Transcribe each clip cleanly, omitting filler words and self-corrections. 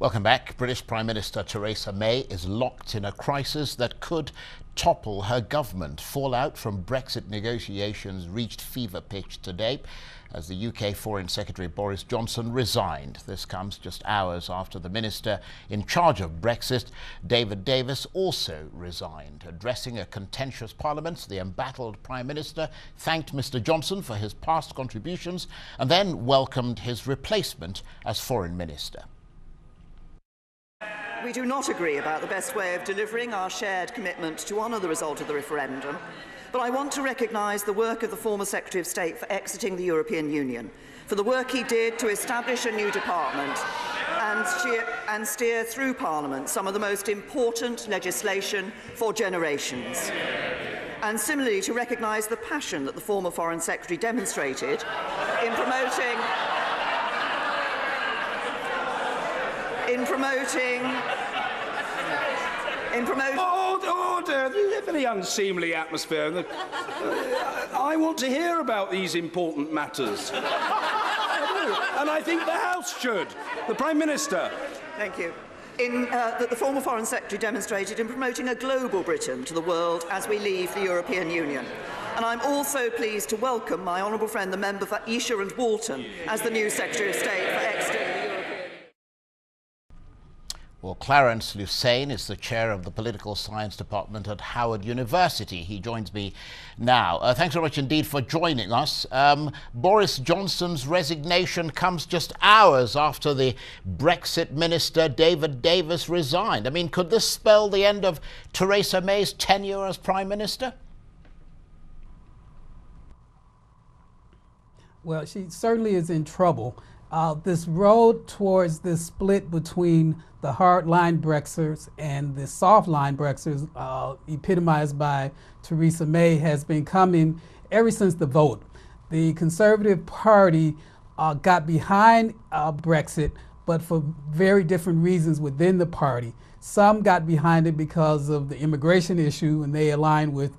Welcome back. British Prime Minister Theresa May is locked in a crisis that could topple her government. Fallout from Brexit negotiations reached fever pitch today as the UK Foreign Secretary Boris Johnson resigned. This comes just hours after the minister in charge of Brexit, David Davis, also resigned. Addressing a contentious parliament, the embattled Prime Minister thanked Mr Johnson for his past contributions and then welcomed his replacement as Foreign Minister. We do not agree about the best way of delivering our shared commitment to honour the result of the referendum, but I want to recognise the work of the former Secretary of State for exiting the European Union, for the work he did to establish a new department and steer through Parliament some of the most important legislation for generations. And similarly to recognise the passion that the former Foreign Secretary demonstrated in promoting Order! You live in the unseemly atmosphere. I want to hear about these important matters. And I think the House should. The Prime Minister. Thank you. That the former Foreign Secretary demonstrated in promoting a global Britain to the world as we leave the European Union. And I'm also pleased to welcome my honourable friend, the member for Esher and Walton, as the new Secretary of State for exiting the European Union. Well, Clarence Lusane is the chair of the Political Science Department at Howard University. He joins me now. Thanks very much indeed for joining us. Boris Johnson's resignation comes just hours after the Brexit minister David Davis resigned. I mean, could this spell the end of Theresa May's tenure as Prime Minister? Well, she certainly is in trouble. This road towards this split between the hard-line Brexiters and the soft-line Brexiters, epitomized by Theresa May, has been coming ever since the vote. The Conservative Party got behind Brexit, but for very different reasons within the party. Some got behind it because of the immigration issue, and they aligned with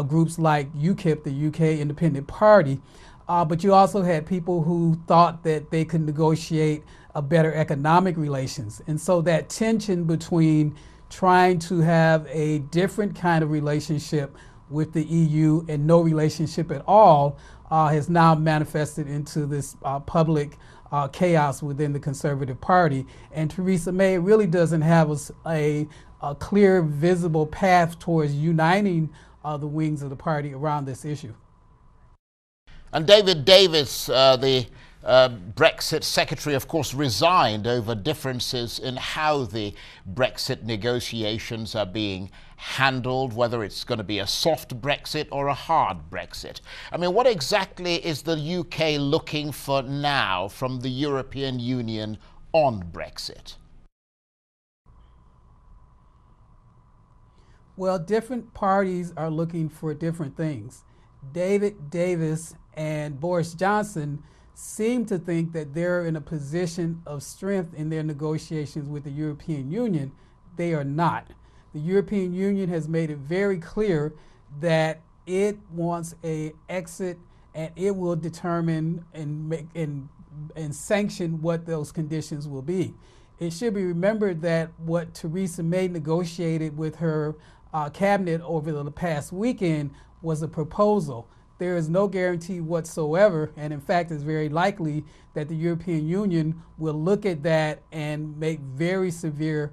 groups like UKIP, the UK Independent Party. But you also had people who thought that they could negotiate a better economic relations. And so that tension between trying to have a different kind of relationship with the EU and no relationship at all has now manifested into this public chaos within the Conservative Party. And Theresa May really doesn't have a clear, visible path towards uniting the wings of the party around this issue. And David Davis, the Brexit secretary, of course, resigned over differences in how the Brexit negotiations are being handled, whether it's going to be a soft Brexit or a hard Brexit. I mean, what exactly is the UK looking for now from the European Union on Brexit? Well, different parties are looking for different things. David Davis and Boris Johnson seem to think that they're in a position of strength in their negotiations with the European Union. They are not. The European Union has made it very clear that it wants an exit, and it will determine and sanction what those conditions will be. It should be remembered that what Theresa May negotiated with her cabinet over the past weekend was a proposal. There is no guarantee whatsoever, and in fact it's very likely that the European Union will look at that and make very severe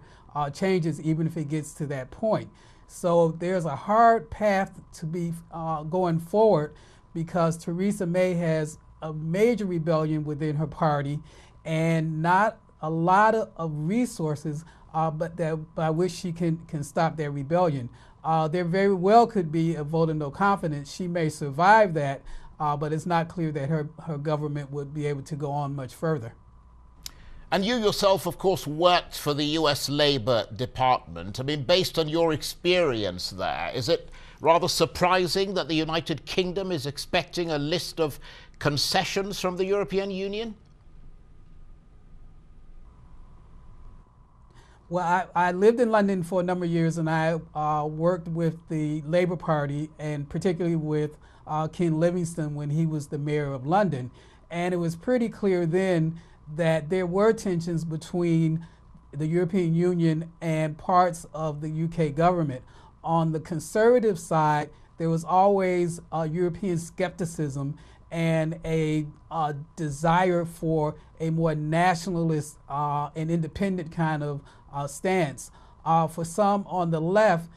changes even if it gets to that point. So there's a hard path to be going forward because Theresa May has a major rebellion within her party and not a lot of resources but by which she can stop their rebellion. There very well could be a vote of no confidence. She may survive that, but it's not clear that her government would be able to go on much further. And you yourself, of course, worked for the US Labour Department. I mean, based on your experience there, is it rather surprising that the United Kingdom is expecting a list of concessions from the European Union? Well, I lived in London for a number of years, and I worked with the Labour Party, and particularly with Ken Livingstone when he was the mayor of London. And it was pretty clear then that there were tensions between the European Union and parts of the UK government. On the conservative side, there was always European skepticism and a desire for a more nationalist and independent kind of stance. For some on the left,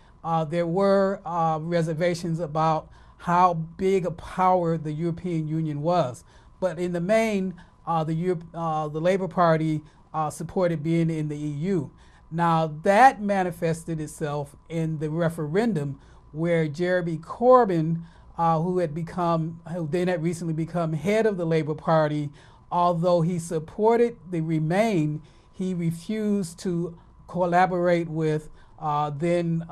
there were reservations about how big a power the European Union was. But in the main, the Labour Party supported being in the EU. Now that manifested itself in the referendum where Jeremy Corbyn, who then had recently become head of the Labour Party, although he supported the Remain, he refused to collaborate with then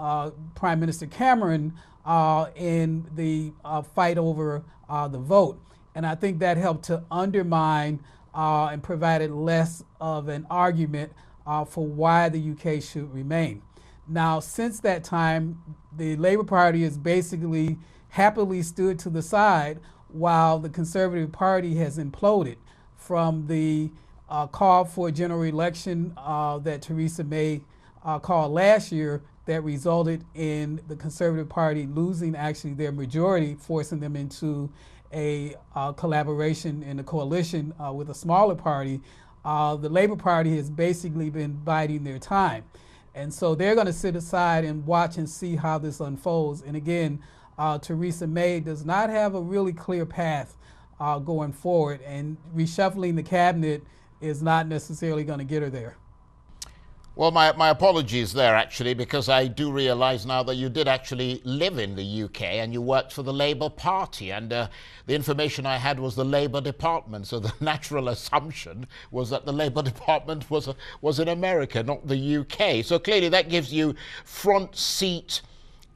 Prime Minister Cameron in the fight over the vote. And I think that helped to undermine and provided less of an argument for why the UK should remain. Now, since that time, the Labour Party has basically happily stood to the side while the Conservative Party has imploded from the call for a general election that Theresa May called last year that resulted in the Conservative Party losing actually their majority, forcing them into a collaboration in a coalition with a smaller party. The Labour Party has basically been biding their time. And so they're going to sit aside and watch and see how this unfolds. And again, Theresa May does not have a really clear path going forward, and reshuffling the cabinet is not necessarily going to get her there. Well, my apologies there, actually, because I do realize now that you did actually live in the UK and you worked for the Labour Party, and the information I had was the Labour Department. So the natural assumption was that the Labour Department was in America, not the UK. So clearly that gives you front seat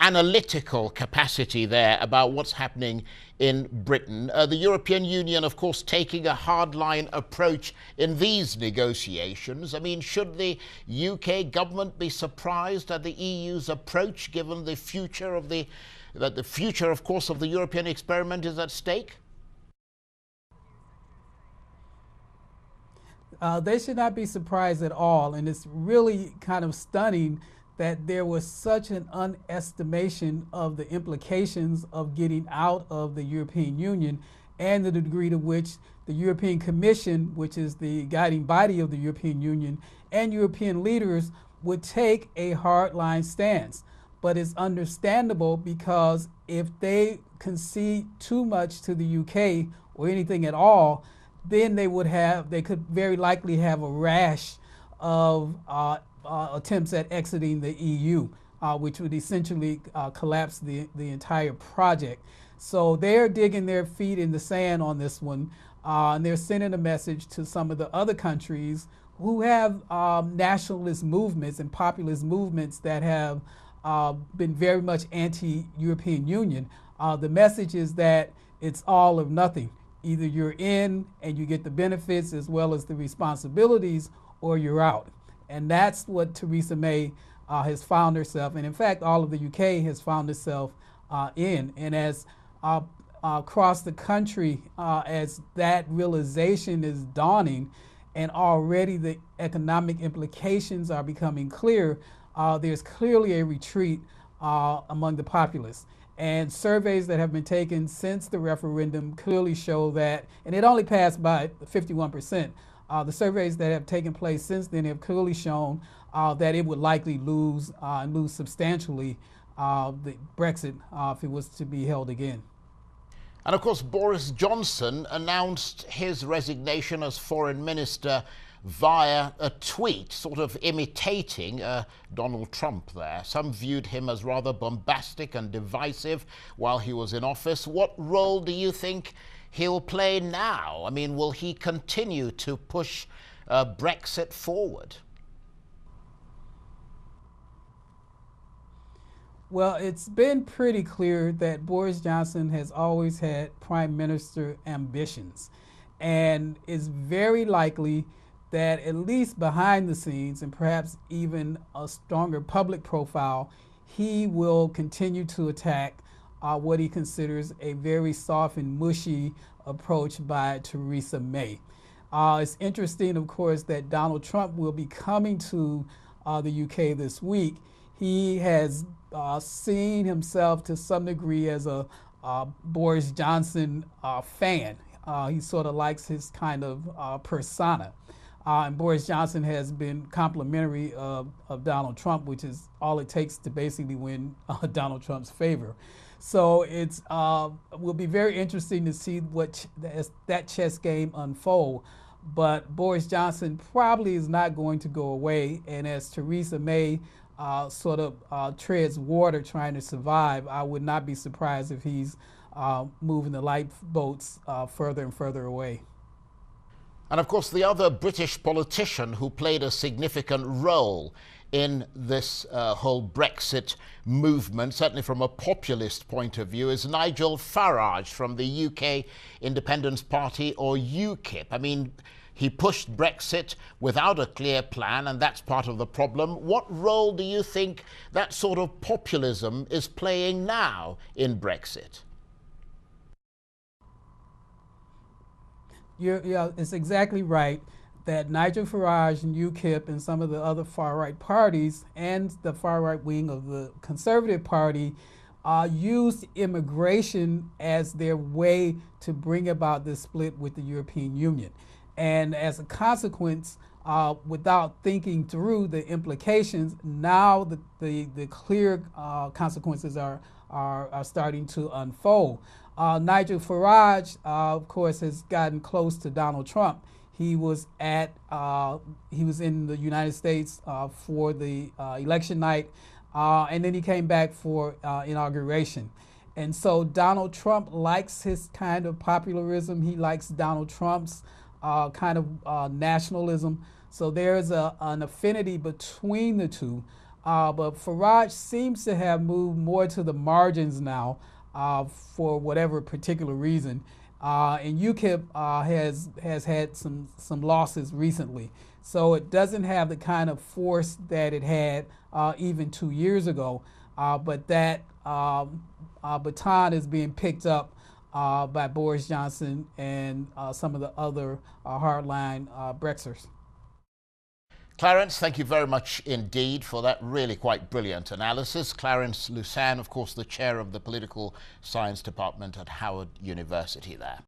analytical capacity there about what's happening in Britain. The European Union, of course, taking a hardline approach in these negotiations. I mean, should the UK government be surprised at the EU's approach, given the future of of course, of the European experiment is at stake? They should not be surprised at all, and it's really kind of stunning that there was such an underestimation of the implications of getting out of the European Union and the degree to which the European Commission, which is the guiding body of the European Union, and European leaders would take a hardline stance. But it's understandable because if they concede too much to the UK or anything at all, then they could very likely have a rash of attempts at exiting the EU, which would essentially collapse the entire project. So they're digging their feet in the sand on this one, and they're sending a message to some of the other countries who have nationalist movements and populist movements that have been very much anti-European Union. The message is that it's all or nothing. Either you're in and you get the benefits as well as the responsibilities, or you're out. And that's what Theresa May has found herself, and in fact, all of the UK has found itself in. And as across the country, as that realization is dawning, and already the economic implications are becoming clear, there's clearly a retreat among the populace. And surveys that have been taken since the referendum clearly show that, and it only passed by 51%. The surveys that have taken place since then have clearly shown that it would likely lose and lose substantially the Brexit if it was to be held again. And of course, Boris Johnson announced his resignation as foreign minister via a tweet, sort of imitating Donald Trump there. Some viewed him as rather bombastic and divisive while he was in office. What role do you think he'll play now? I mean, will he continue to push Brexit forward? Well, it's been pretty clear that Boris Johnson has always had prime minister ambitions, and it's very likely that at least behind the scenes, and perhaps even a stronger public profile, he will continue to attack what he considers a very soft and mushy approach by Theresa May. It's interesting, of course, that Donald Trump will be coming to the UK this week. He has seen himself to some degree as a Boris Johnson fan. He sort of likes his kind of persona. And Boris Johnson has been complimentary of Donald Trump, which is all it takes to basically win Donald Trump's favor. So it's will be very interesting to see what that chess game unfold. But Boris Johnson probably is not going to go away. And as Theresa May sort of treads water trying to survive, I would not be surprised if he's moving the lifeboats further and further away. And of course, the other British politician who played a significant role in this whole Brexit movement, certainly from a populist point of view, is Nigel Farage from the UK Independence Party, or UKIP. I mean, he pushed Brexit without a clear plan, and that's part of the problem. What role do you think that sort of populism is playing now in Brexit? Yeah, it's exactly right that Nigel Farage and UKIP and some of the other far-right parties and the far-right wing of the Conservative Party used immigration as their way to bring about this split with the European Union. And as a consequence, without thinking through the implications, now the clear consequences are starting to unfold. Nigel Farage, of course, has gotten close to Donald Trump. He was in the United States for the election night, and then he came back for inauguration. And so Donald Trump likes his kind of popularism. He likes Donald Trump's kind of nationalism. So there's an affinity between the two. But Farage seems to have moved more to the margins now for whatever particular reason. And UKIP has had some losses recently. So it doesn't have the kind of force that it had even 2 years ago. But that baton is being picked up by Boris Johnson and some of the other hardline Brexiters. Clarence, thank you very much indeed for that really quite brilliant analysis. Clarence Lusane, of course, the chair of the Political Science Department at Howard University there.